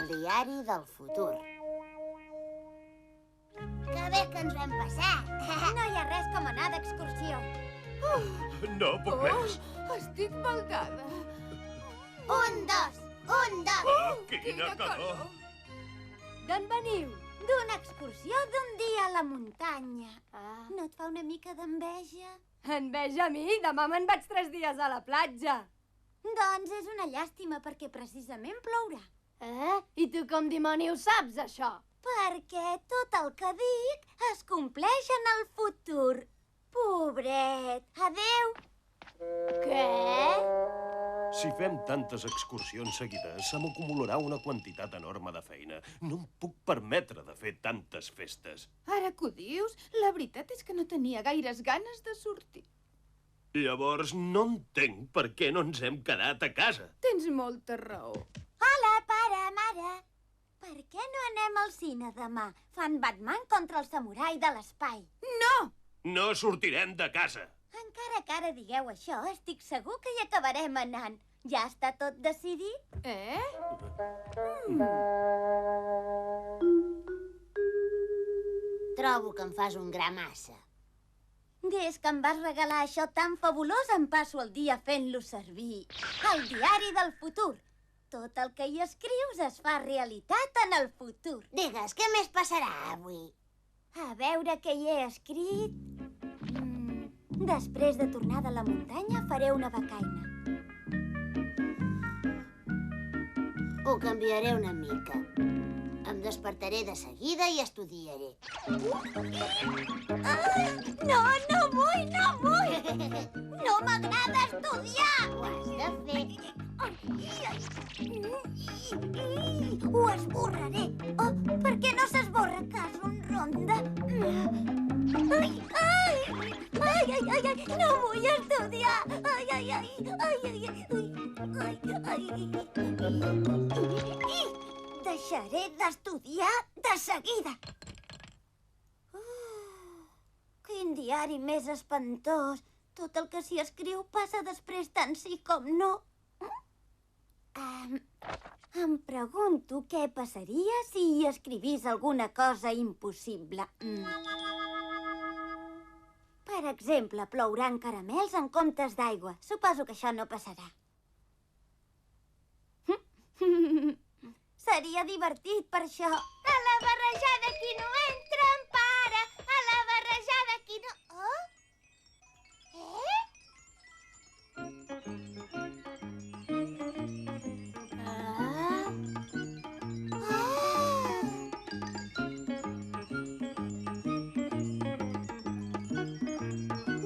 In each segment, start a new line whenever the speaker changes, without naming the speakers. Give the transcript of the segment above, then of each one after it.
El diari del futur. Que bé que ens ho hem passat.
No hi ha res com anar d'excursió.
No puc més.
Estic maldada.
1, 2, 1, 2.
Oh, quina calor.
D'on veniu? D'una excursió d'un dia a la muntanya. No et fa una mica d'enveja?
Enveja a mi? Demà me'n vaig 3 dies a la platja.
Doncs és una llàstima, perquè precisament plourà.
I tu com dimoni ho saps, això?
Perquè tot el que dic es compleix en el futur. Pobret. Adéu.
Què?
Si fem tantes excursions seguides, se m'acumularà una quantitat enorme de feina. No em puc permetre de fer tantes festes.
Ara que ho dius, la veritat és que no tenia gaires ganes de sortir.
Llavors no entenc per què no ens hem quedat a casa.
Tens molta raó.
Hola, pare, mare. Per què no anem al cine demà? Fan Batman contra el samurai de l'espai.
No!
No sortirem de casa.
Encara que ara digueu això, estic segur que hi acabarem anant. Ja està tot decidit?
Trobo que em fas un gra massa.
Des que em vas regalar això tan fabulós, em passo el dia fent-lo servir. El diari del futur. Tot el que hi escrius es fa realitat en el futur.
Digues, què més passarà avui?
A veure què hi he escrit. Després de tornar de la muntanya faré una becaina.
Ho canviaré una mica. Em despertaré de seguida i estudiaré.
No, no vull, no vull! No m'agrada estudiar!
Ho has de fer.
Ho esborraré. Oh, per què no s'esborra cas un ronda? Ai, ai, ai, ai, ai, ai, no vull estudiar. Ai, ai, ai, ai, ai, ai, ai, ai. Deixaré d'estudiar de seguida. Quin diari més espantós. Tot el que s'hi escriu passa després tant sí com no. Em pregunto què passaria si hi escrivís alguna cosa impossible. Per exemple, plouran caramels en comptes d'aigua. Suposo que això no passarà. Seria divertit, per això. A la barrejada qui no entra en para. A la barrejada qui no... Oh?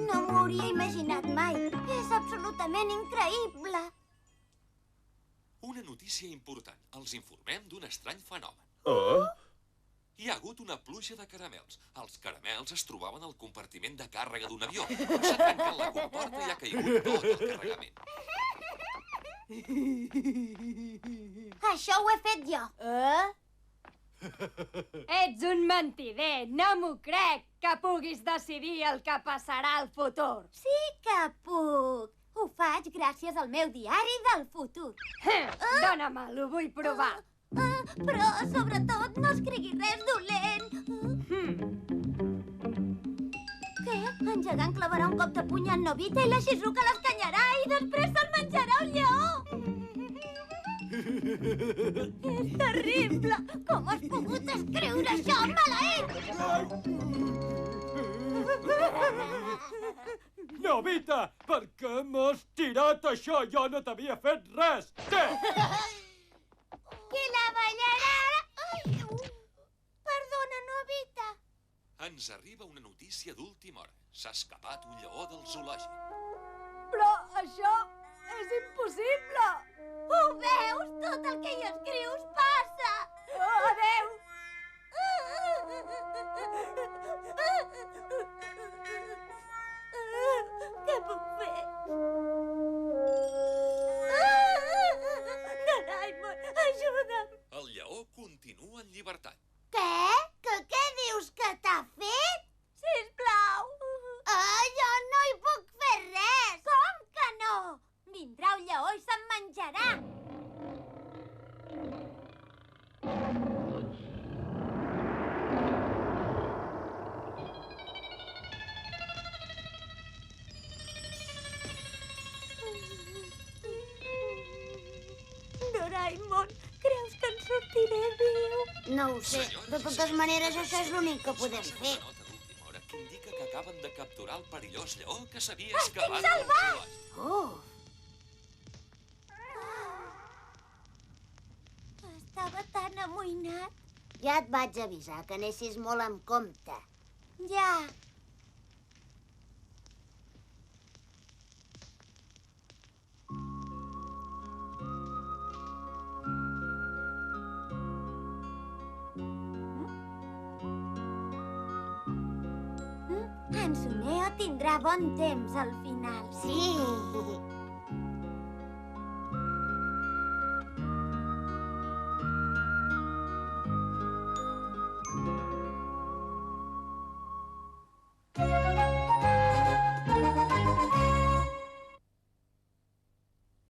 No m'ho hauria imaginat mai. És absolutament increïble.
Una notícia important. Els informem d'un estrany fenomen.
Oh?
Hi ha hagut una pluja de caramels. Els caramels es trobaven al compartiment de càrrega d'un avió. S'ha trencat la comporta i ha caigut tot el carregament.
Això ho he fet jo.
Ets un mentider, no m'ho crec, que puguis decidir el que passarà al futur.
Sí que puc. Ho faig gràcies al meu diari del futur.
Dóna-me'l, ho vull provar.
Però, sobretot, no escrigui res dolent. Què? En Gegant clavarà un cop de puny en Nobita i la Shizuka l'escanyarà i després se'l menjarà un lleó. És terrible! Com has pogut escriure això, maleït?
Nobita, per què m'has tirat això? Jo no t'havia fet res! Què?
Qui la ballarà ara? Ai, perdona, Nobita.
Ens arriba una notícia d'última hora. S'ha escapat un lleó del zoològic.
Però això és impossible.
Ho veus? Tot el que hi escrius passa.
Adéu.
Què puc fer? Doraemon, ajuda'm.
El lleó continua en llibertat.
Què? Que què dius que t'ha fet? Sisplau. Jo no hi puc fer res. Com que no? Vindrà un lleó i se'm menjarà. Raimon. Creus que en sortiré viu?
No ho sé. De totes maneres, això és l'únic que podem fer.
Una nota d'última hora que indica que acaben de capturar el perillós lleó que s'havia escapat
estem
del zoològic.
Uf!
Estava tan amoïnat.
Ja et vaig avisar que anessis molt amb compte.
Ja. En Suneo tindrà bon temps al final.
Sí.